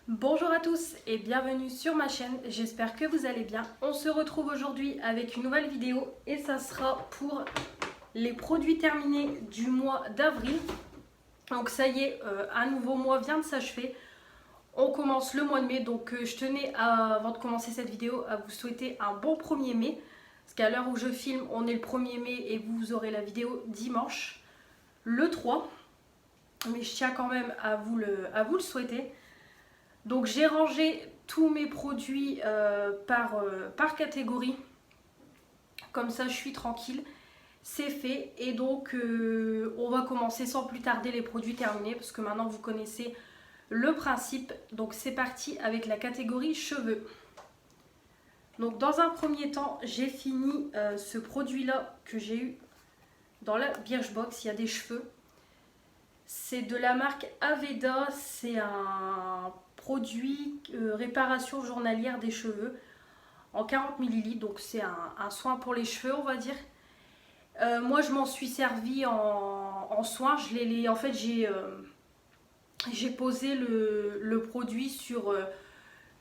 Bonjour à tous et bienvenue sur ma chaîne, j'espère que vous allez bien. On se retrouve aujourd'hui avec une nouvelle vidéo et ça sera pour les produits terminés du mois d'avril. Donc ça y est, un nouveau mois vient de s'achever. On commence le mois de mai, donc je tenais avant de commencer cette vidéo à vous souhaiter un bon 1er mai. Parce qu'à l'heure où je filme, on est le 1er mai et vous aurez la vidéo dimanche, le 3. Mais je tiens quand même à vous le souhaiter. Donc j'ai rangé tous mes produits par catégorie. Comme ça je suis tranquille. C'est fait. Et donc on va commencer sans plus tarder les produits terminés. Parce que maintenant vous connaissez le principe. Donc c'est parti avec la catégorie cheveux. Donc dans un premier temps j'ai fini ce produit là que j'ai eu dans la Birchbox. Il y a des cheveux. C'est de la marque Aveda, c'est un produit réparation journalière des cheveux en 40 ml, donc c'est un soin pour les cheveux on va dire. Moi je m'en suis servi en soin, en fait j'ai posé le produit sur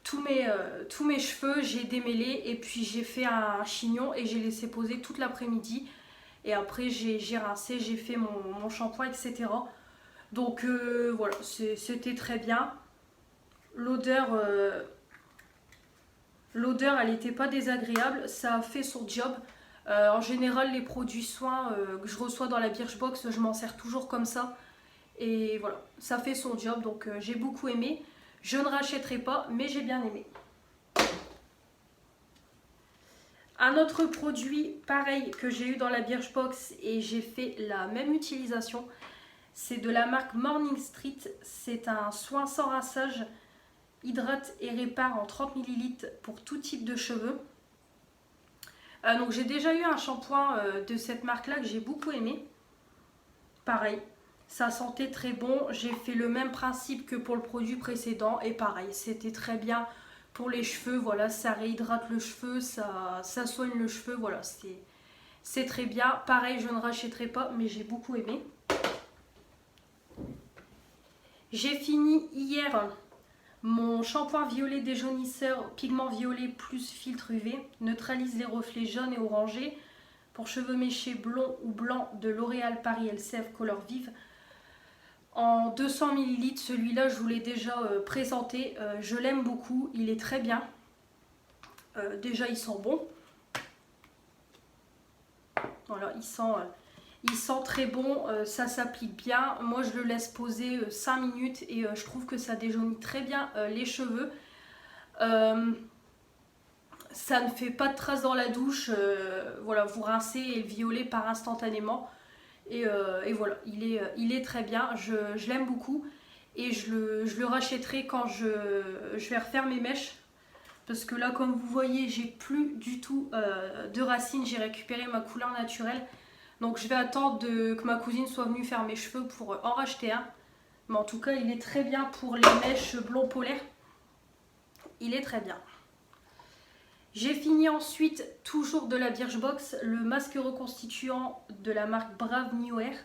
tous mes cheveux, j'ai démêlé et puis j'ai fait un chignon et j'ai laissé poser toute l'après-midi. Et après j'ai rincé, j'ai fait mon shampoing, etc. Donc voilà, c'était très bien. L'odeur, elle n'était pas désagréable, ça a fait son job. En général, les produits soins que je reçois dans la Birchbox, je m'en sers toujours comme ça. Et voilà, ça fait son job, donc j'ai beaucoup aimé. Je ne rachèterai pas, mais j'ai bien aimé. Un autre produit pareil que j'ai eu dans la Birchbox et j'ai fait la même utilisation, c'est de la marque Morning Street. C'est un soin sans rinçage, hydrate et répare en 30 ml pour tout type de cheveux. Donc j'ai déjà eu un shampoing de cette marque là que j'ai beaucoup aimé. Pareil, ça sentait très bon. J'ai fait le même principe que pour le produit précédent et pareil, c'était très bien pour les cheveux. Voilà, ça réhydrate le cheveu, ça soigne le cheveu. Voilà, c'est très bien. Pareil, je ne rachèterai pas, mais j'ai beaucoup aimé. J'ai fini hier mon shampoing violet déjaunisseur pigment violet plus filtre UV neutralise les reflets jaunes et orangés pour cheveux méchés blonds ou blancs de L'Oréal Paris LCF Color Vive en 200 ml. Celui-là, je vous l'ai déjà présenté. Je l'aime beaucoup, il est très bien. Déjà, il sent bon. Voilà, il sent très bon, ça s'applique bien. Moi je le laisse poser 5 minutes et je trouve que ça déjaunit très bien les cheveux. Ça ne fait pas de traces dans la douche. Voilà, vous rincez et le violet part instantanément. Et voilà, il est très bien. Je l'aime beaucoup. Et je le rachèterai quand je vais refaire mes mèches. Parce que là, comme vous voyez, j'ai plus du tout de racines. J'ai récupéré ma couleur naturelle. Donc je vais attendre que ma cousine soit venue faire mes cheveux pour en racheter un. Mais en tout cas, il est très bien pour les mèches blond polaire. Il est très bien. J'ai fini ensuite, toujours de la Birchbox, le masque reconstituant de la marque Brave New Air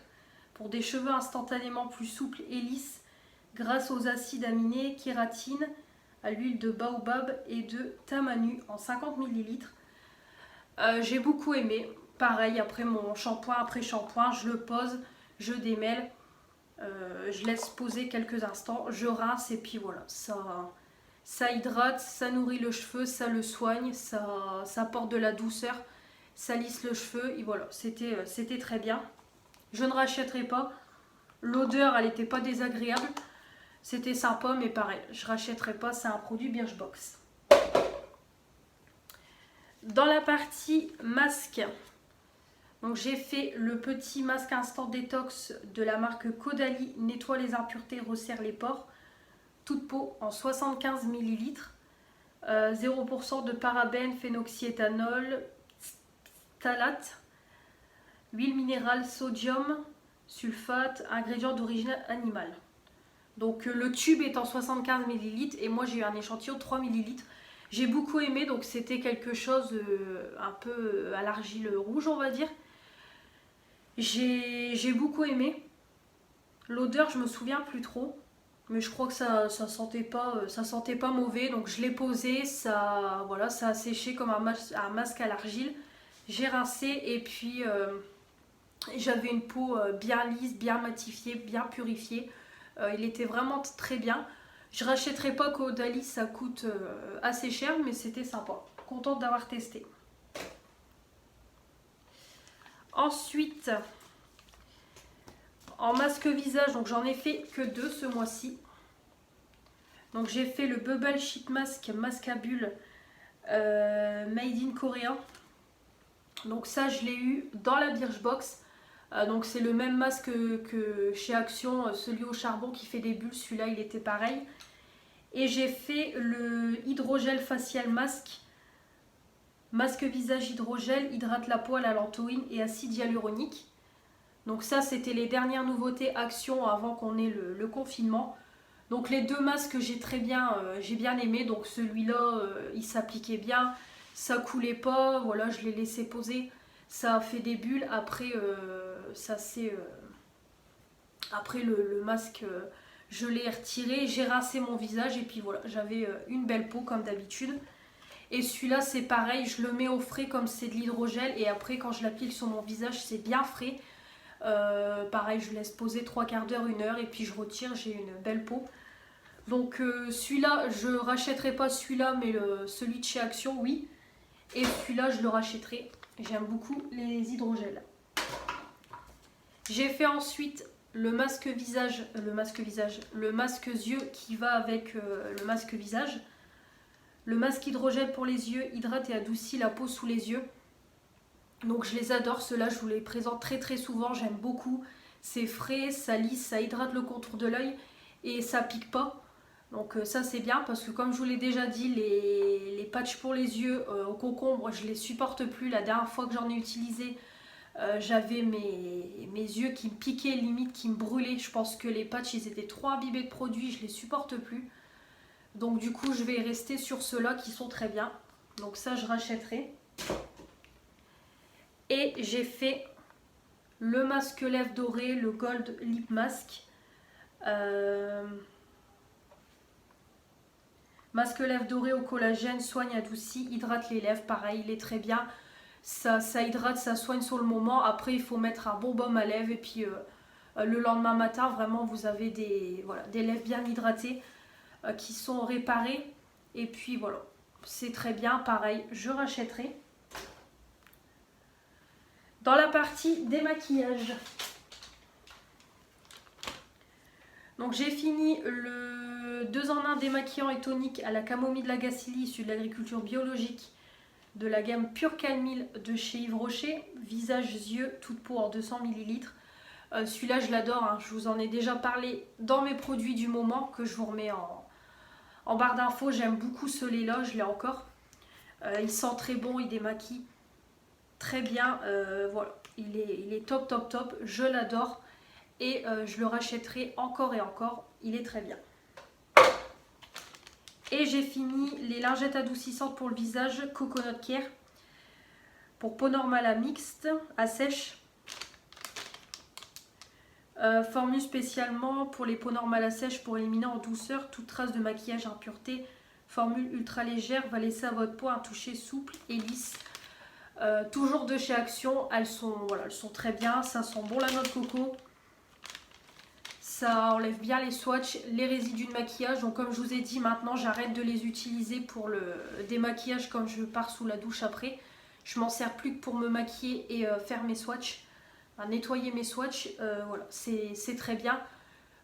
pour des cheveux instantanément plus souples et lisses grâce aux acides aminés, kératine, à l'huile de baobab et de tamanu en 50 ml. J'ai beaucoup aimé. Pareil, après mon shampoing, après shampoing, je le pose, je démêle, je laisse poser quelques instants, je rince et puis voilà, ça hydrate, ça nourrit le cheveu, ça le soigne, ça apporte de la douceur, ça lisse le cheveu et voilà, c'était très bien. Je ne rachèterai pas, l'odeur elle n'était pas désagréable, c'était sympa mais pareil, je ne rachèterai pas, c'est un produit Birchbox. Dans la partie masque, donc j'ai fait le petit masque instant détox de la marque Caudalie, nettoie les impuretés, resserre les pores, toute peau en 75 ml, 0% de parabènes, phénoxyéthanol, phtalate, huile minérale, sodium, sulfate, ingrédients d'origine animale. Donc le tube est en 75 ml et moi j'ai eu un échantillon de 3 ml. J'ai beaucoup aimé, donc c'était quelque chose un peu à l'argile rouge on va dire. J'ai beaucoup aimé. L'odeur je me souviens plus trop, mais je crois que ça sentait pas mauvais, donc je l'ai posé, voilà, ça a séché comme un masque à l'argile. J'ai rincé et puis j'avais une peau bien lisse, bien matifiée, bien purifiée. Il était vraiment très bien. Je rachèterai pas qu'Odalis, ça coûte assez cher, mais c'était sympa. Contente d'avoir testé. Ensuite, en masque visage, donc j'en ai fait que 2 ce mois-ci. Donc j'ai fait le Bubble Sheet Mask, masque à bulles made in coréen. Donc ça je l'ai eu dans la Birchbox. Donc c'est le même masque que chez Action, celui au charbon qui fait des bulles, celui-là il était pareil. Et j'ai fait le hydrogel facial masque. Masque visage hydrogel, hydrate la peau à la lantoïne et acide hyaluronique. Donc ça c'était les dernières nouveautés Action avant qu'on ait le confinement. Donc les 2 masques j'ai bien aimé. Donc celui-là il s'appliquait bien, ça coulait pas, voilà je l'ai laissé poser. Ça a fait des bulles, après après le masque je l'ai retiré, j'ai rincé mon visage et puis voilà, j'avais une belle peau comme d'habitude. Et celui-là c'est pareil, je le mets au frais comme c'est de l'hydrogel et après quand je l'applique sur mon visage c'est bien frais. Pareil je laisse poser 3/4 d'heure, 1 heure et puis je retire, j'ai une belle peau. Donc celui-là je rachèterai pas celui-là mais celui de chez Action oui. Et celui-là je le rachèterai. J'aime beaucoup les hydrogels. J'ai fait ensuite le masque yeux qui va avec le masque visage. Le masque hydrogel pour les yeux hydrate et adoucit la peau sous les yeux. Donc je les adore, ceux-là je vous les présente très souvent, j'aime beaucoup. C'est frais, ça lisse, ça hydrate le contour de l'œil et ça pique pas. Donc ça c'est bien parce que comme je vous l'ai déjà dit, les patchs pour les yeux au concombre, je les supporte plus. La dernière fois que j'en ai utilisé, j'avais mes yeux qui me piquaient, limite qui me brûlaient. Je pense que les patchs ils étaient trop imbibés de produits, je les supporte plus. Donc du coup je vais rester sur ceux-là qui sont très bien. Donc ça je rachèterai. Et j'ai fait le masque lèvres doré, le Gold Lip Mask. Masque lèvres doré au collagène, soigne, adoucit, hydrate les lèvres. Pareil, il est très bien. Ça hydrate, ça soigne sur le moment. Après, il faut mettre un bon baume à lèvres. Et puis, le lendemain matin, vraiment, vous avez des lèvres bien hydratées qui sont réparées. Et puis, voilà, c'est très bien. Pareil, je rachèterai. Dans la partie démaquillage. Donc j'ai fini le 2 en 1 démaquillant et tonique à la camomille de la Gacilly issu de l'agriculture biologique de la gamme Pure Calmil de chez Yves Rocher. Visage, yeux, toute peau en 200 ml. Celui-là je l'adore, hein. Je vous en ai déjà parlé dans mes produits du moment que je vous remets en barre d'infos. J'aime beaucoup ce lait-là, je l'ai encore. Il sent très bon, il démaquille très bien. Voilà, il est top, je l'adore. Et je le rachèterai encore et encore, il est très bien. Et j'ai fini les lingettes adoucissantes pour le visage Coconut Care pour peau normale à mixte, à sèche. Formule spécialement pour les peaux normales à sèche pour éliminer en douceur toute trace de maquillage, impureté. Formule ultra légère, va laisser à votre peau un toucher souple et lisse. Toujours de chez Action, elles sont très bien, ça sent bon la noix de coco. Ça enlève bien les swatchs, les résidus de maquillage. Donc comme je vous ai dit, maintenant j'arrête de les utiliser pour le démaquillage quand je pars sous la douche après. Je m'en sers plus que pour me maquiller et faire mes swatchs, nettoyer mes swatchs. Voilà, c'est très bien.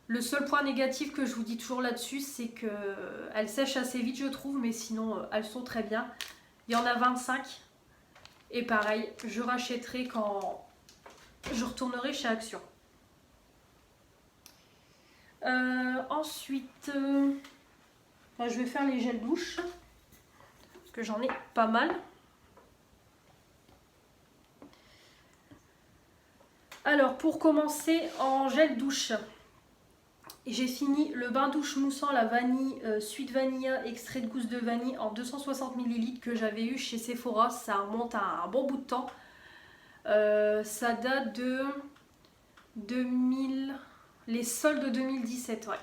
Le seul point négatif que je vous dis toujours là-dessus, c'est qu'elles sèchent assez vite je trouve, mais sinon elles sont très bien. Il y en a 25. Et pareil, je rachèterai quand je retournerai chez Action. Ensuite, je vais faire les gels douche parce que j'en ai pas mal. Alors pour commencer, en gel douche, j'ai fini le bain douche moussant la vanille suite vanilla extrait de gousse de vanille en 260 ml que j'avais eu chez Sephora. Ça remonte à un bon bout de temps. Ça date de 2000. Les soldes de 2017, ouais.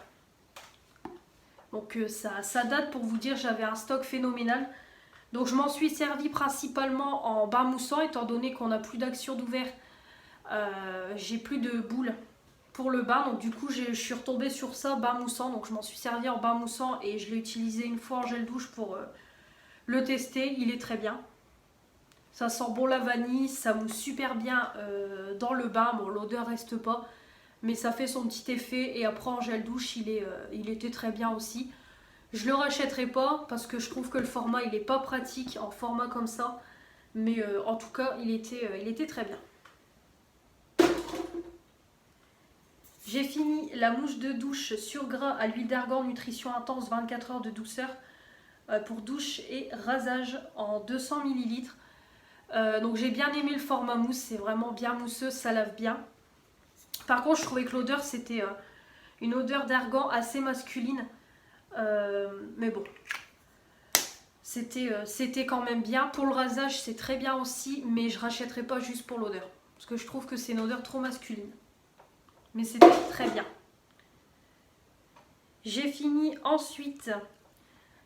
Donc ça date, pour vous dire, j'avais un stock phénoménal. Donc je m'en suis servi principalement en bain moussant, étant donné qu'on n'a plus d'action d'ouvert. J'ai plus de boules pour le bain, donc du coup je suis retombée sur ça, bain moussant. Donc je m'en suis servi en bain moussant et je l'ai utilisé une fois en gel douche pour le tester. Il est très bien. Ça sent bon la vanille, ça mousse super bien dans le bain. Bon, l'odeur reste pas, mais ça fait son petit effet. Et après en gel douche, il était très bien aussi. Je le rachèterai pas parce que je trouve que le format il est pas pratique en format comme ça. Mais en tout cas, il était très bien. J'ai fini la mousse de douche sur gras à l'huile d'argan nutrition intense 24 heures de douceur pour douche et rasage en 200 ml. Donc j'ai bien aimé le format mousse, c'est vraiment bien mousseux, ça lave bien. Par contre, je trouvais que l'odeur c'était une odeur d'argan assez masculine. Mais bon, c'était quand même bien. Pour le rasage, c'est très bien aussi, mais je rachèterai pas juste pour l'odeur. Parce que je trouve que c'est une odeur trop masculine. Mais c'était très bien. J'ai fini ensuite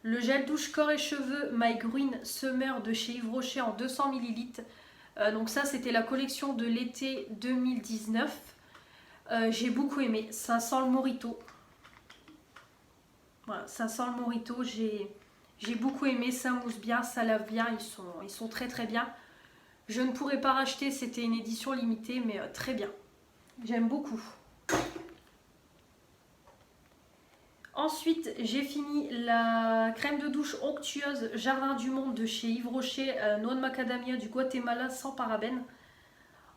le gel douche corps et cheveux My Green Summer de chez Yves Rocher en 200 ml. Donc ça, c'était la collection de l'été 2019. J'ai beaucoup aimé. Ça sent le mojito. Voilà, ça sent le mojito. J'ai beaucoup aimé. Ça mousse bien, ça lave bien. Ils sont très très bien. Je ne pourrais pas racheter. C'était une édition limitée, mais très bien. J'aime beaucoup. Ensuite, j'ai fini la crème de douche onctueuse Jardin du Monde de chez Yves Rocher, noix de macadamia du Guatemala sans parabènes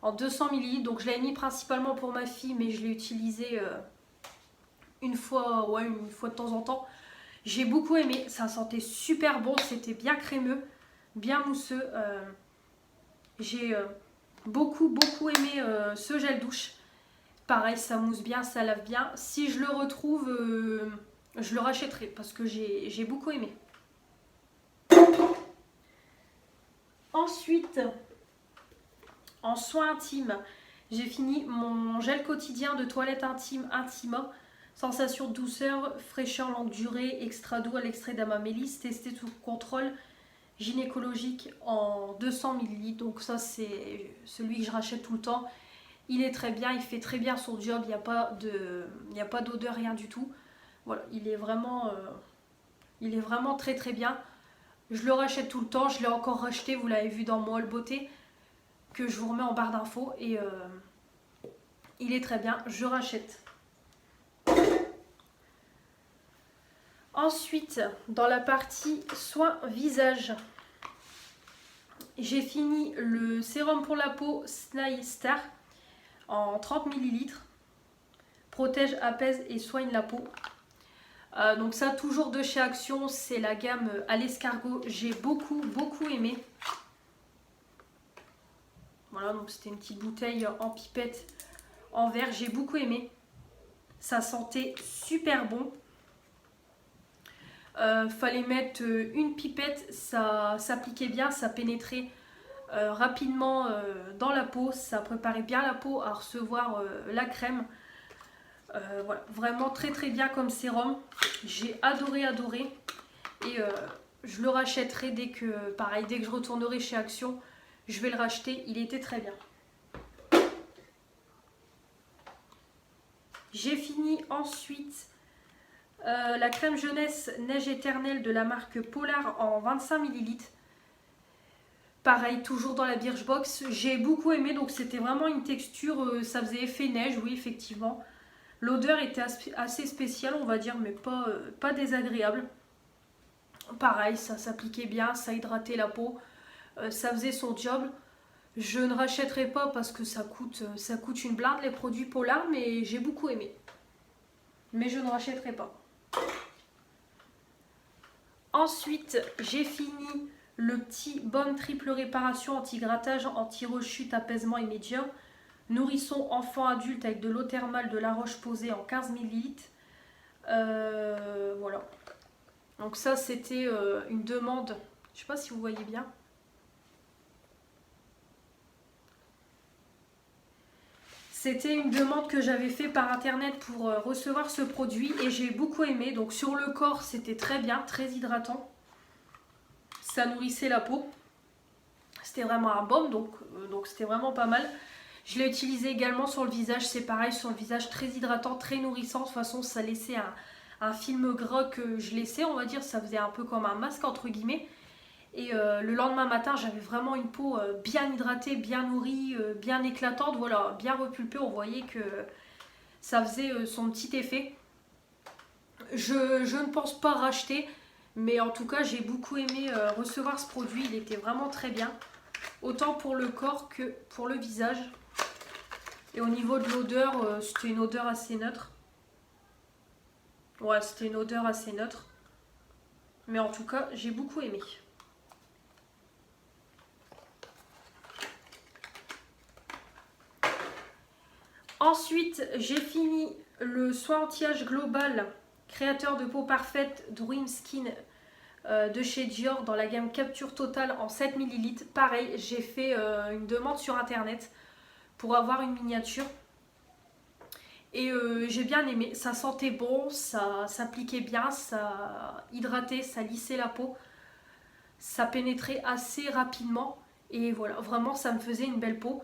en 200 ml. Donc je l'ai mis principalement pour ma fille, mais je l'ai utilisé une fois de temps en temps. J'ai beaucoup aimé, ça sentait super bon, c'était bien crémeux, bien mousseux. J'ai beaucoup aimé ce gel douche. Pareil, ça mousse bien, ça lave bien. Si je le retrouve, je le rachèterai parce que j'ai beaucoup aimé. Ensuite, en soins intimes, j'ai fini mon gel quotidien de toilette intime Intima. Sensation de douceur, fraîcheur longue durée, extra doux à l'extrait d'amamélis, testé sous contrôle gynécologique en 200 ml. Donc ça, c'est celui que je rachète tout le temps. Il est très bien, il fait très bien son job, il n'y a pas d'odeur, rien du tout. Voilà, il est vraiment très très bien. Je le rachète tout le temps, je l'ai encore racheté, vous l'avez vu dans mon haul beauté, que je vous remets en barre d'infos. Et il est très bien, je rachète. Ensuite, dans la partie soins visage, j'ai fini le sérum pour la peau Snail Star en 30 ml. Protège, apaise et soigne la peau. Donc ça, toujours de chez Action, c'est la gamme à l'escargot. J'ai beaucoup aimé. Voilà, donc c'était une petite bouteille en pipette en verre. J'ai beaucoup aimé. Ça sentait super bon. Fallait mettre une pipette, ça s'appliquait bien, ça pénétrait rapidement dans la peau, ça préparait bien la peau à recevoir la crème. Voilà, vraiment très très bien comme sérum. J'ai adoré et je le rachèterai dès que je retournerai chez Action, je vais le racheter, il était très bien. J'ai fini ensuite la crème jeunesse neige éternelle de la marque Polar en 25 ml. Pareil, toujours dans la Birchbox. J'ai beaucoup aimé, donc c'était vraiment une texture, ça faisait effet neige, oui, effectivement. L'odeur était assez spéciale, on va dire, mais pas désagréable. Pareil, ça s'appliquait bien, ça hydratait la peau, ça faisait son job. Je ne rachèterai pas parce que ça coûte une blinde les produits Polar, mais j'ai beaucoup aimé. Mais je ne rachèterai pas. Ensuite, j'ai fini le petit baume triple réparation anti-grattage, anti-rechute, apaisement immédiat. Nourrisson enfant adulte avec de l'eau thermale de La Roche-Posay en 15 ml. Voilà. Donc ça, c'était une demande. Je ne sais pas si vous voyez bien. C'était une demande que j'avais fait par internet pour recevoir ce produit et j'ai beaucoup aimé. Donc sur le corps, c'était très bien, très hydratant. Ça nourrissait la peau. C'était vraiment un baume, donc c'était vraiment pas mal. Je l'ai utilisé également sur le visage, c'est pareil, sur le visage très hydratant, très nourrissant. De toute façon, ça laissait un film gras que je laissais, on va dire. Ça faisait un peu comme un masque, entre guillemets. Et le lendemain matin, j'avais vraiment une peau bien hydratée, bien nourrie, bien éclatante, voilà, bien repulpée. On voyait que ça faisait son petit effet. Je ne pense pas racheter, mais en tout cas, j'ai beaucoup aimé recevoir ce produit. Il était vraiment très bien, autant pour le corps que pour le visage. Et au niveau de l'odeur, c'était une odeur assez neutre. Ouais, c'était une odeur assez neutre. Mais en tout cas, j'ai beaucoup aimé. Ensuite, j'ai fini le soin anti-âge global créateur de peau parfaite Dream Skin de chez Dior dans la gamme Capture Totale en 7 ml. Pareil, j'ai fait une demande sur internet pour avoir une miniature. Et j'ai bien aimé, ça sentait bon, ça s'appliquait bien, ça hydratait, ça lissait la peau. Ça pénétrait assez rapidement et voilà, vraiment ça me faisait une belle peau.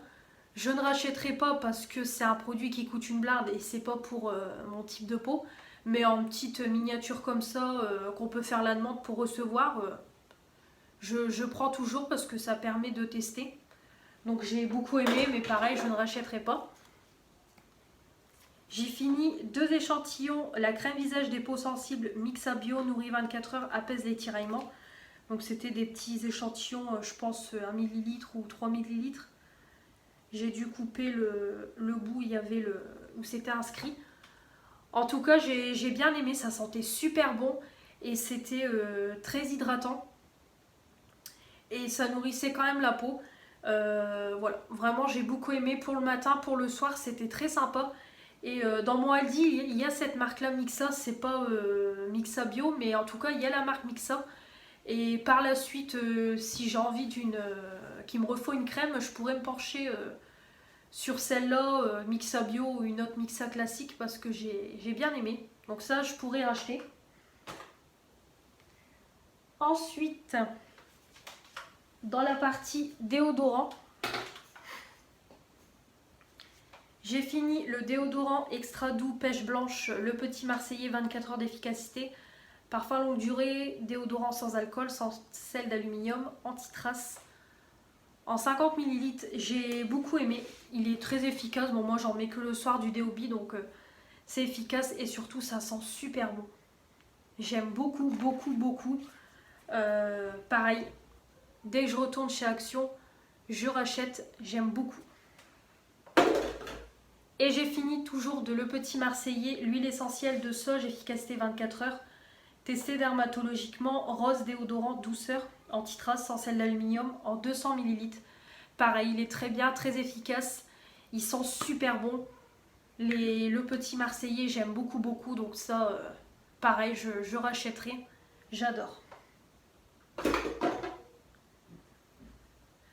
Je ne rachèterai pas parce que c'est un produit qui coûte une blinde et c'est pas pour mon type de peau. Mais en petite miniature comme ça, qu'on peut faire la demande pour recevoir, je prends toujours parce que ça permet de tester. Donc j'ai beaucoup aimé, mais pareil, je ne rachèterai pas. J'ai fini 2 échantillons, la crème visage des peaux sensibles Mixa Bio nourrit 24 heures, apaise les tiraillements. Donc c'était des petits échantillons, je pense 1 ml ou 3 ml. J'ai dû couper le bout où il y avait où c'était inscrit. En tout cas, j'ai bien aimé, ça sentait super bon et c'était très hydratant. Et ça nourrissait quand même la peau. Voilà, vraiment j'ai beaucoup aimé pour le matin, pour le soir, c'était très sympa. Et dans mon Aldi, il y a cette marque-là Mixa, c'est pas Mixa Bio, mais en tout cas, il y a la marque Mixa. Et par la suite, si j'ai envie qu'il me refaut une crème, je pourrais me pencher sur celle-là, Mixa Bio ou une autre Mixa classique parce que j'ai bien aimé. Donc ça, je pourrais acheter. Ensuite, dans la partie déodorant, j'ai fini le déodorant extra doux pêche blanche, le petit Marseillais 24 heures d'efficacité. Parfum longue durée, déodorant sans alcool, sans sel d'aluminium, anti-trace. En 50 ml, j'ai beaucoup aimé. Il est très efficace. Bon, moi, j'en mets que le soir du déobi, donc c'est efficace et surtout, ça sent super bon. J'aime beaucoup, beaucoup, beaucoup. Pareil, dès que je retourne chez Action, je rachète. J'aime beaucoup. Et j'ai fini toujours de Le Petit Marseillais, l'huile essentielle de soja, efficacité 24 heures. Testé dermatologiquement, rose déodorant douceur, anti-trace sans sel d'aluminium en 200 ml. Pareil, il est très bien, très efficace. Il sent super bon. Le Petit Marseillais, j'aime beaucoup, beaucoup. Donc ça, pareil, je rachèterai. J'adore.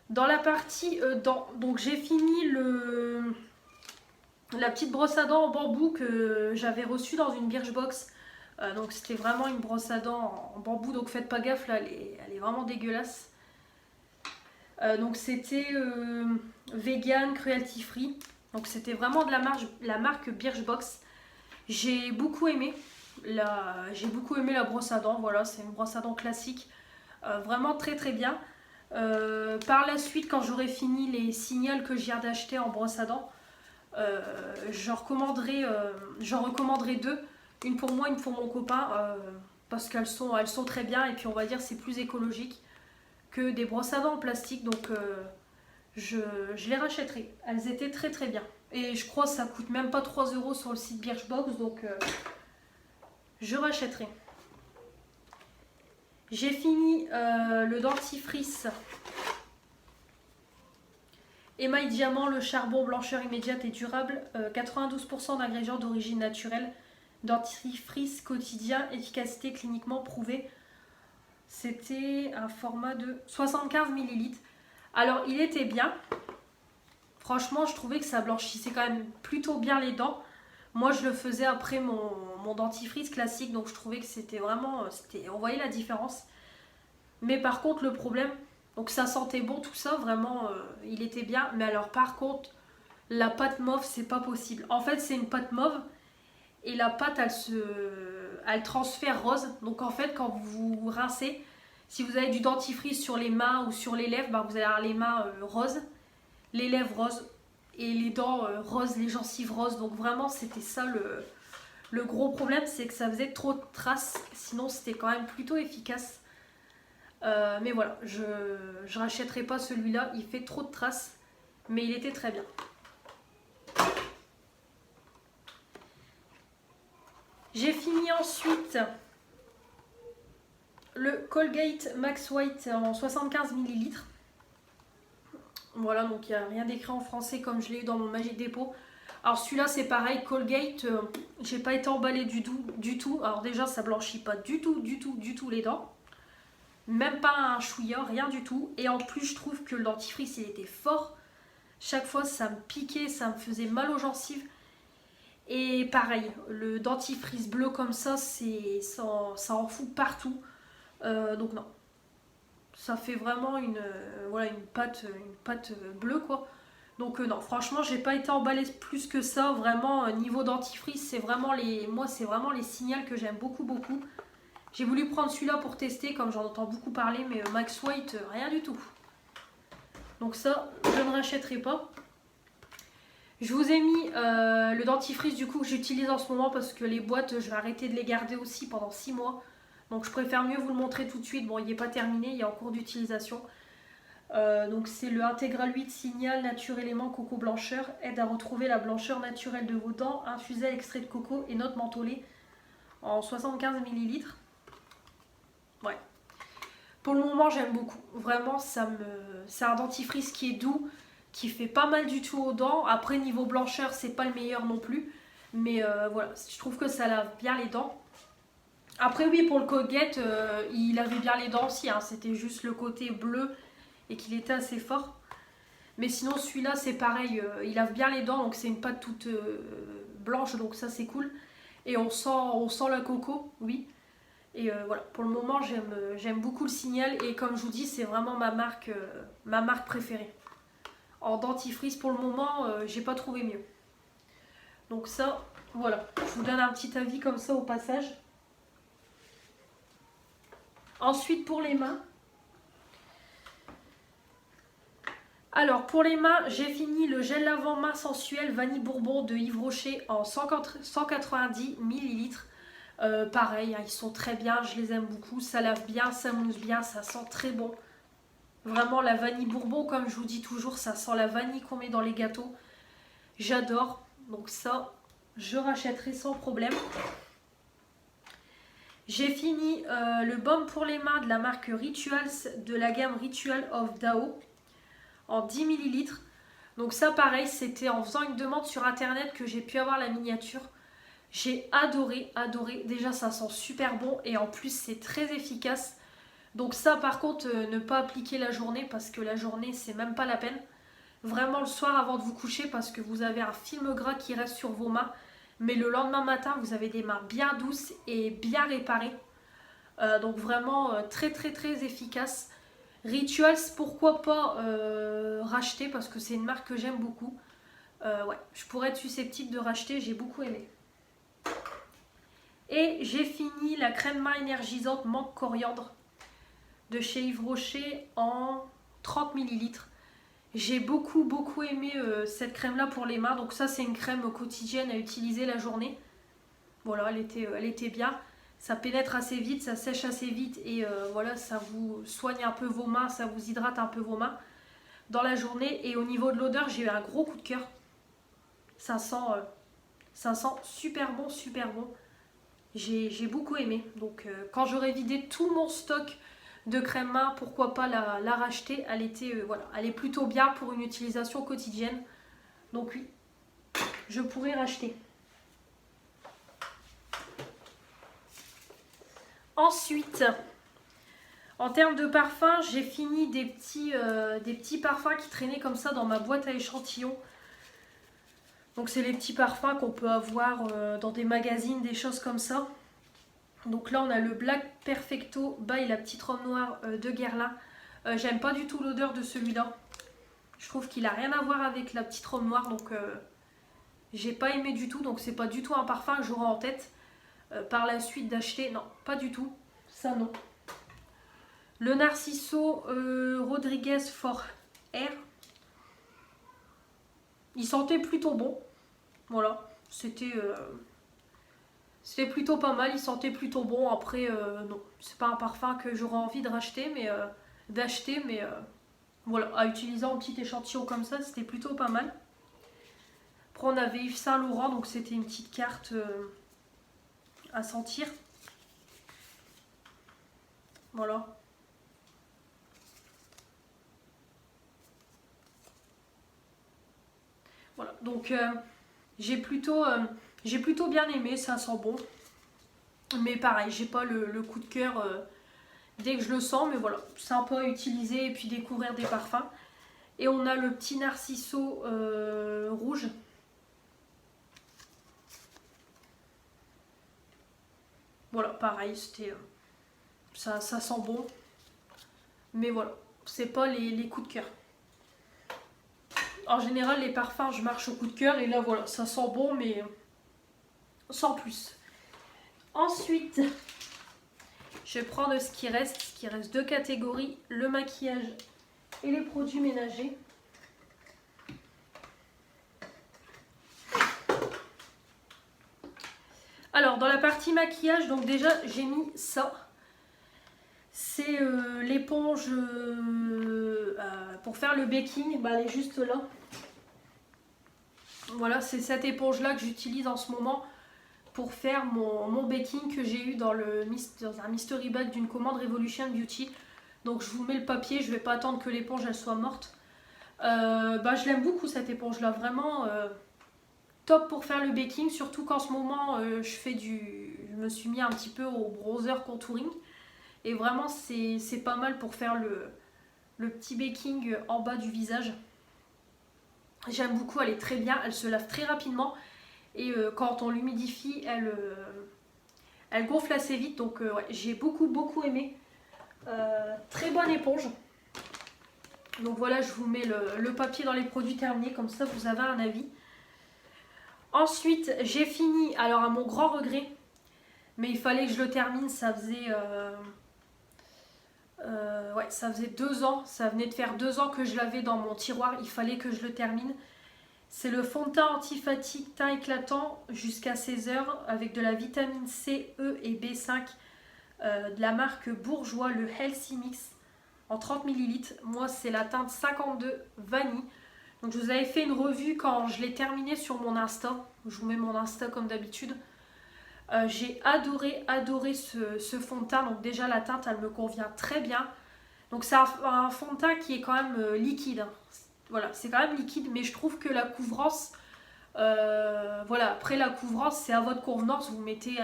Dans la partie donc j'ai fini la petite brosse à dents en bambou que j'avais reçue dans une Birchbox. Donc c'était vraiment une brosse à dents en bambou, donc faites pas gaffe là, elle est vraiment dégueulasse. Donc c'était vegan, cruelty free. Donc c'était vraiment de la marque Birchbox. J'ai beaucoup aimé la brosse à dents. Voilà, c'est une brosse à dents classique. Vraiment très très bien. Par la suite, quand j'aurai fini les signals que je viens d'acheter en brosse à dents, j'en recommanderai 2. Une pour moi, une pour mon copain, parce qu'elles sont très bien et puis on va dire c'est plus écologique que des brosses à dents en plastique, donc je les rachèterai. Elles étaient très très bien. Et je crois que ça coûte même pas 3 € sur le site Birchbox, donc je rachèterai. J'ai fini le dentifrice émail diamant, le charbon, blancheur immédiate et durable, 92% d'ingrédients d'origine naturelle. Dentifrice quotidien, efficacité cliniquement prouvée. C'était un format de 75 ml. Alors il était bien. Franchement, je trouvais que ça blanchissait quand même plutôt bien les dents. Moi, je le faisais après mon dentifrice classique, donc je trouvais que c'était vraiment... on voyait la différence. Mais par contre, le problème, donc ça sentait bon, tout ça, vraiment, il était bien. Mais alors, par contre, la pâte mauve, c'est pas possible. En fait, c'est une pâte mauve et la pâte, elle transfère rose. Donc en fait, quand vous rincez, si vous avez du dentifrice sur les mains ou sur les lèvres, bah, vous allez avoir les mains roses, les lèvres roses et les dents roses, les gencives roses. Donc vraiment, c'était ça le gros problème, c'est que ça faisait trop de traces. Sinon, c'était quand même plutôt efficace. Mais voilà, je rachèterai pas celui-là, il fait trop de traces, mais il était très bien. J'ai fini ensuite le Colgate Max White en 75 ml. Voilà, donc il n'y a rien d'écrit en français comme je l'ai eu dans mon Magic Dépôt. Alors celui-là c'est pareil, Colgate, j'ai pas été emballée du tout. Alors déjà ça blanchit pas du tout les dents. Même pas un chouïa, rien du tout. Et en plus je trouve que le dentifrice il était fort. Chaque fois ça me piquait, ça me faisait mal aux gencives. Et pareil, le dentifrice bleu comme ça, ça en fout partout. Donc non. Ça fait vraiment voilà, une pâte bleue quoi. Donc non, franchement, j'ai pas été emballée plus que ça. Vraiment, niveau dentifrice, moi, c'est vraiment les Signal que j'aime beaucoup. J'ai voulu prendre celui-là pour tester, comme j'en entends beaucoup parler, mais Max White, rien du tout. Donc ça, je ne rachèterai pas. Je vous ai mis le dentifrice du coup que j'utilise en ce moment parce que les boîtes, je vais arrêter de les garder aussi pendant 6 mois. Donc je préfère mieux vous le montrer tout de suite. Bon, il n'est pas terminé, il est en cours d'utilisation. Donc c'est le Intégral 8 Signal Nature Élément Coco Blancheur. Aide à retrouver la blancheur naturelle de vos dents. Infusé à l'extrait de coco et notes mentholées en 75 ml. Ouais. Pour le moment, j'aime beaucoup. Vraiment, c'est un dentifrice qui est doux, qui fait pas mal du tout aux dents. Après, niveau blancheur, c'est pas le meilleur non plus. Mais voilà, je trouve que ça lave bien les dents. Après, oui, pour le Colgate, il lavait bien les dents aussi. Hein. C'était juste le côté bleu et qu'il était assez fort. Mais sinon, celui-là, c'est pareil. Il lave bien les dents, donc c'est une pâte toute blanche, donc ça, c'est cool. Et on sent la coco, oui. Et voilà, pour le moment, j'aime beaucoup le Signal. Et comme je vous dis, c'est vraiment ma marque préférée. En dentifrice, pour le moment, j'ai pas trouvé mieux. Donc ça, voilà. Je vous donne un petit avis comme ça au passage. Ensuite, pour les mains. Alors, pour les mains, j'ai fini le gel lavant main sensuel Vanille Bourbon de Yves Rocher en 190 ml. Pareil, hein, ils sont très bien, je les aime beaucoup. Ça lave bien, ça mousse bien, ça sent très bon. Vraiment, la vanille Bourbon, comme je vous dis toujours, ça sent la vanille qu'on met dans les gâteaux. J'adore. Donc ça, je rachèterai sans problème. J'ai fini le baume pour les mains de la marque Rituals de la gamme Ritual of Dao en 10 ml. Donc ça pareil, c'était en faisant une demande sur internet que j'ai pu avoir la miniature. J'ai adoré. Déjà ça sent super bon et en plus c'est très efficace. Donc ça par contre ne pas appliquer la journée parce que la journée c'est même pas la peine. Vraiment le soir avant de vous coucher parce que vous avez un film gras qui reste sur vos mains. Mais le lendemain matin vous avez des mains bien douces et bien réparées. Donc vraiment très efficace. Rituals, pourquoi pas racheter parce que c'est une marque que j'aime beaucoup. Ouais, je pourrais être susceptible de racheter, j'ai beaucoup aimé. Et j'ai fini la crème main énergisante menthe coriandre de chez Yves Rocher en 30 ml. J'ai beaucoup aimé cette crème là pour les mains. Donc ça c'est une crème quotidienne à utiliser la journée. Voilà, elle était bien. Ça pénètre assez vite, ça sèche assez vite et voilà, ça vous soigne un peu vos mains, ça vous hydrate un peu vos mains dans la journée. Et au niveau de l'odeur, j'ai eu un gros coup de cœur. Ça sent super bon. J'ai beaucoup aimé. Donc quand j'aurai vidé tout mon stock de crème main, pourquoi pas la racheter. Voilà, elle est plutôt bien pour une utilisation quotidienne. Donc oui, je pourrais racheter. Ensuite, En termes de parfums, j'ai fini des petits parfums qui traînaient comme ça dans ma boîte à échantillons. Donc c'est les petits parfums qu'on peut avoir dans des magazines, des choses comme ça. Donc là on a le Black Perfecto by la petite robe noire de Guerlain. J'aime pas du tout l'odeur de celui-là. Je trouve qu'il a rien à voir avec la petite robe noire, donc j'ai pas aimé du tout. Donc c'est pas du tout un parfum que j'aurai en tête par la suite d'acheter. Non, pas du tout. Ça non. Le Narciso Rodriguez for Air. Il sentait plutôt bon. Voilà, c'était plutôt pas mal, il sentait plutôt bon. Après, non, c'est pas un parfum que j'aurais envie de racheter, mais voilà, à utiliser en petit échantillon comme ça, c'était plutôt pas mal. Après, on avait Yves Saint Laurent, donc c'était une petite carte à sentir. Voilà. Voilà, donc j'ai plutôt bien aimé, ça sent bon. Mais pareil, j'ai pas le coup de cœur dès que je le sens, mais voilà, sympa à utiliser et puis découvrir des parfums. Et on a le petit Narciso rouge. Voilà, pareil, c'était ça sent bon. Mais voilà, c'est pas les coups de cœur. En général, les parfums, je marche au coup de cœur et là, voilà, ça sent bon, mais sans plus. Ensuite, je vais prendre ce qui reste. Ce qui reste deux catégories, le maquillage et les produits ménagers. Alors, dans la partie maquillage, donc déjà, j'ai mis ça. C'est l'éponge pour faire le baking. Bah, elle est juste là. Voilà, c'est cette éponge-là que j'utilise en ce moment pour faire mon baking que j'ai eu dans un mystery bag d'une commande Revolution Beauty. Donc je vous mets le papier, je ne vais pas attendre que l'éponge elle soit morte. Je l'aime beaucoup cette éponge là, vraiment top pour faire le baking, surtout qu'en ce moment je me suis mis un petit peu au bronzer contouring et vraiment c'est pas mal pour faire le petit baking en bas du visage. J'aime beaucoup, elle est très bien, elle se lave très rapidement et quand on l'humidifie elle gonfle assez vite, donc ouais, j'ai beaucoup aimé. Très bonne éponge. Donc voilà, je vous mets le papier dans les produits terminés, comme ça vous avez un avis. Ensuite, j'ai fini, alors à mon grand regret, mais il fallait que je le termine, ça faisait... ouais, ça faisait 2 ans, ça venait de faire 2 ans que je l'avais dans mon tiroir, il fallait que je le termine. C'est le fond de teint anti-fatigue teint éclatant jusqu'à 16 heures avec de la vitamine C, E et B5 de la marque Bourjois, le Healthy Mix en 30 ml. Moi, c'est la teinte 52 vanille. Donc, je vous avais fait une revue quand je l'ai terminé sur mon Insta. Je vous mets mon Insta comme d'habitude. J'ai adoré ce fond de teint. Donc, déjà, la teinte, elle me convient très bien. Donc, c'est un fond de teint qui est quand même liquide. Voilà, c'est quand même liquide, mais je trouve que la couvrance, voilà, après la couvrance, c'est à votre convenance. Vous mettez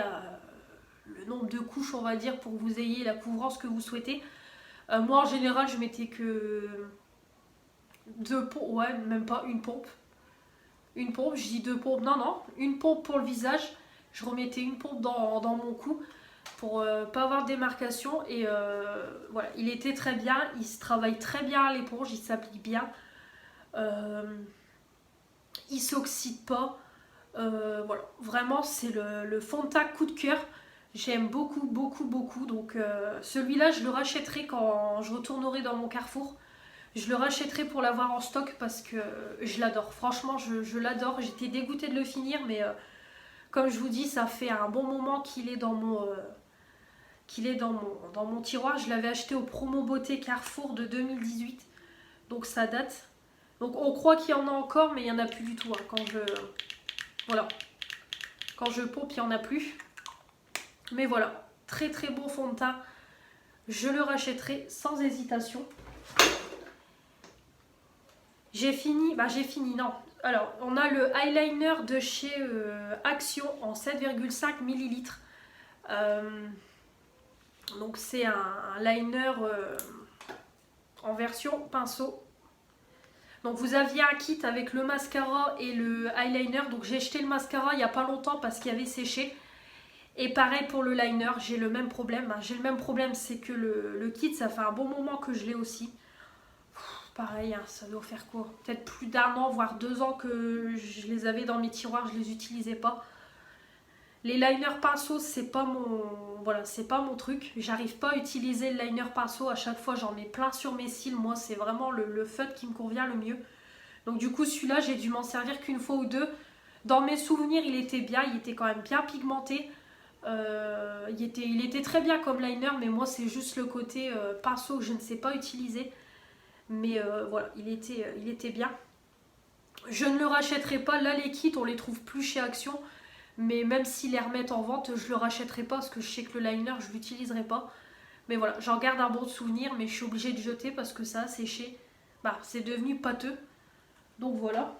le nombre de couches, on va dire, pour que vous ayez la couvrance que vous souhaitez. Moi, en général, je mettais que 2 pompes, ouais, même pas une pompe. Une pompe, je dis 2 pompes, non, une pompe pour le visage. Je remettais une pompe dans mon cou pour pas avoir de démarcation. Et voilà, il était très bien, il se travaille très bien à l'éponge, il s'applique bien. Il s'oxyde pas. Voilà, vraiment, c'est le fond de teint coup de cœur. J'aime beaucoup. Donc celui-là, je le rachèterai quand je retournerai dans mon Carrefour. Je le rachèterai pour l'avoir en stock parce que je l'adore. Franchement, je l'adore. J'étais dégoûtée de le finir, mais comme je vous dis, ça fait un bon moment qu'il est dans mon tiroir. Je l'avais acheté au promo beauté Carrefour de 2018. Donc ça date. Donc on croit qu'il y en a encore, mais il n'y en a plus du tout. Hein. Voilà. Quand je pompe, il n'y en a plus. Mais voilà, très bon fond de teint. Je le rachèterai sans hésitation. J'ai fini, non. Alors, on a le eyeliner de chez Action en 7,5 ml. Donc c'est un liner en version pinceau. Donc vous aviez un kit avec le mascara et le eyeliner. Donc j'ai jeté le mascara il n'y a pas longtemps parce qu'il avait séché. Et pareil pour le liner, j'ai le même problème. J'ai le même problème, c'est que le kit, ça fait un bon moment que je l'ai aussi. Pareil, ça doit faire quoi? Peut-être plus d'1 an, voire 2 ans que je les avais dans mes tiroirs, je les utilisais pas. Les liners pinceaux, c'est pas mon... Voilà, c'est pas mon truc. J'arrive pas à utiliser le liner pinceau. À chaque fois, j'en mets plein sur mes cils. Moi, c'est vraiment le feutre qui me convient le mieux. Donc du coup, celui-là, j'ai dû m'en servir qu'une fois ou deux. Dans mes souvenirs, il était bien. Il était quand même bien pigmenté. Il était très bien comme liner, mais moi, c'est juste le côté pinceau que je ne sais pas utiliser. Mais voilà, il était bien. Je ne le rachèterai pas. Là, les kits, on les trouve plus chez Action. Mais même s'ils les remettent en vente, je le rachèterai pas parce que je sais que le liner, je l'utiliserai pas. Mais voilà, j'en garde un bon souvenir, mais je suis obligée de jeter parce que ça a séché. Bah, c'est devenu pâteux. Donc voilà.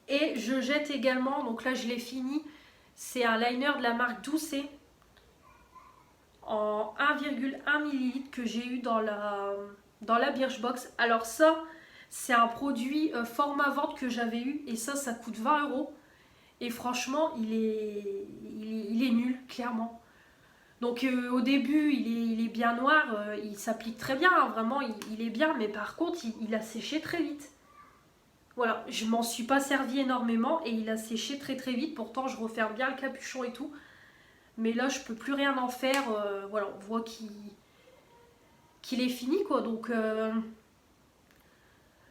Et je jette également, donc là je l'ai fini, c'est un liner de la marque Doucet en 1,1 ml que j'ai eu dans la Birchbox. Alors ça, c'est un produit format vente que j'avais eu et ça coûte 20 €. Et franchement, il est nul, clairement. Donc au début, il est bien noir, il s'applique très bien, hein, vraiment, il est bien. Mais par contre, il a séché très vite. Voilà, je m'en suis pas servi énormément et il a séché très très vite. Pourtant, je referme bien le capuchon et tout. Mais là, je peux plus rien en faire. Voilà, on voit qu'il est fini, quoi. Donc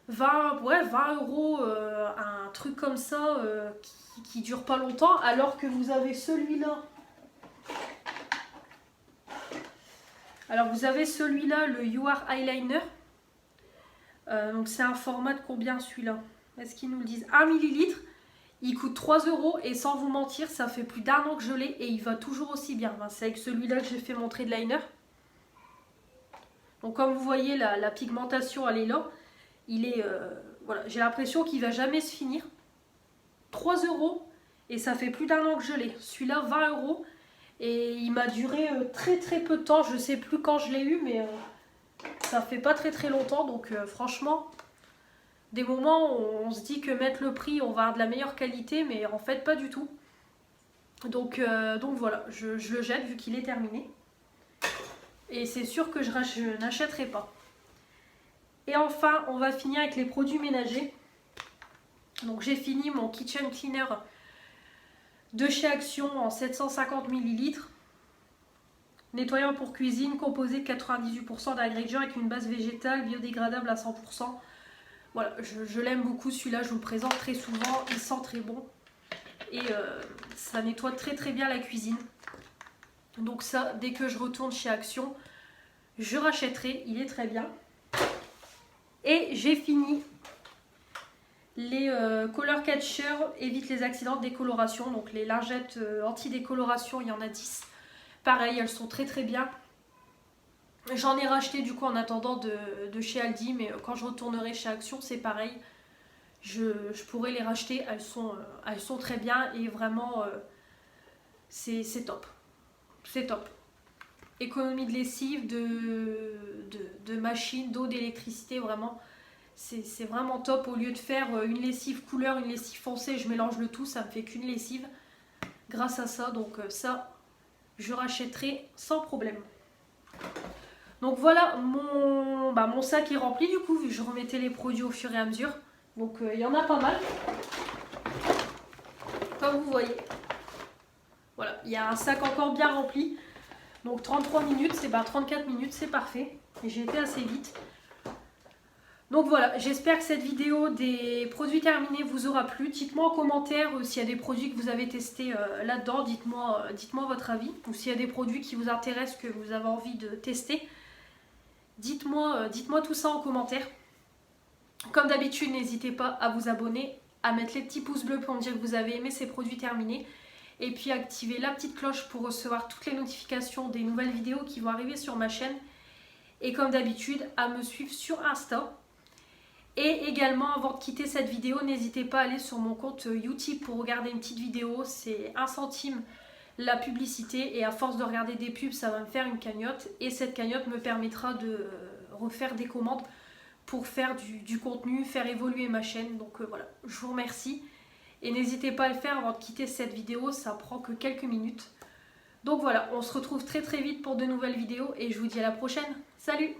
20 €, un truc comme ça qui dure pas longtemps, alors que vous avez celui-là. Alors vous avez celui-là, le You Are Eyeliner. Donc c'est un format de combien celui-là? Est-ce qu'ils nous le disent? 1 ml. Il coûte 3 € et sans vous mentir, ça fait plus d'1 an que je l'ai et il va toujours aussi bien. C'est avec celui-là que j'ai fait mon trait de liner. Donc comme vous voyez, la pigmentation elle est là. Il est, voilà, j'ai l'impression qu'il va jamais se finir. 3 € et ça fait plus d'1 an que je l'ai. Celui-là 20 € et il m'a duré très très peu de temps. Je sais plus quand je l'ai eu, mais ça fait pas très très longtemps. Donc franchement, des moments où on se dit que mettre le prix, on va avoir de la meilleure qualité, mais en fait pas du tout. Donc voilà, je le jette vu qu'il est terminé. Et c'est sûr que je n'achèterai pas. Et enfin, on va finir avec les produits ménagers. Donc j'ai fini mon Kitchen Cleaner de chez Action en 750 ml. Nettoyant pour cuisine, composé de 98% d'ingrédients avec une base végétale, biodégradable à 100%. Voilà, je l'aime beaucoup celui-là, je vous le présente très souvent, il sent très bon. Et ça nettoie très très bien la cuisine. Donc ça, dès que je retourne chez Action, je rachèterai, il est très bien. Et j'ai fini les Color Catcher évite les accidents de décoloration. Donc les lingettes anti-décoloration, il y en a 10. Pareil, elles sont très très bien. J'en ai racheté du coup en attendant de chez Aldi, mais quand je retournerai chez Action, c'est pareil. Je pourrais les racheter, elles sont très bien et vraiment c'est top. C'est top. Économie de lessive, de machine, d'eau, d'électricité, vraiment. C'est vraiment top. Au lieu de faire une lessive couleur, une lessive foncée, je mélange le tout, ça me fait qu'une lessive. Grâce à ça, donc ça, je rachèterai sans problème. Donc voilà, mon sac est rempli du coup, vu que je remettais les produits au fur et à mesure. Donc il y en a pas mal. Comme vous voyez. Voilà, il y a un sac encore bien rempli. Donc 33 minutes, 34 minutes, c'est parfait. Et j'ai été assez vite. Donc voilà, j'espère que cette vidéo des produits terminés vous aura plu. Dites-moi en commentaire s'il y a des produits que vous avez testés là-dedans. Dites-moi votre avis. Ou s'il y a des produits qui vous intéressent, que vous avez envie de tester. Dites-moi tout ça en commentaire. Comme d'habitude, n'hésitez pas à vous abonner, à mettre les petits pouces bleus pour me dire que vous avez aimé ces produits terminés. Et puis activer la petite cloche pour recevoir toutes les notifications des nouvelles vidéos qui vont arriver sur ma chaîne. Et comme d'habitude, à me suivre sur Insta. Et également, avant de quitter cette vidéo, n'hésitez pas à aller sur mon compte Utip pour regarder une petite vidéo. C'est 1 centime la publicité et à force de regarder des pubs, ça va me faire une cagnotte et cette cagnotte me permettra de refaire des commandes pour faire du contenu, faire évoluer ma chaîne. Donc voilà, je vous remercie et n'hésitez pas à le faire avant de quitter cette vidéo, ça prend que quelques minutes. Donc voilà, on se retrouve très vite pour de nouvelles vidéos et je vous dis à la prochaine. Salut!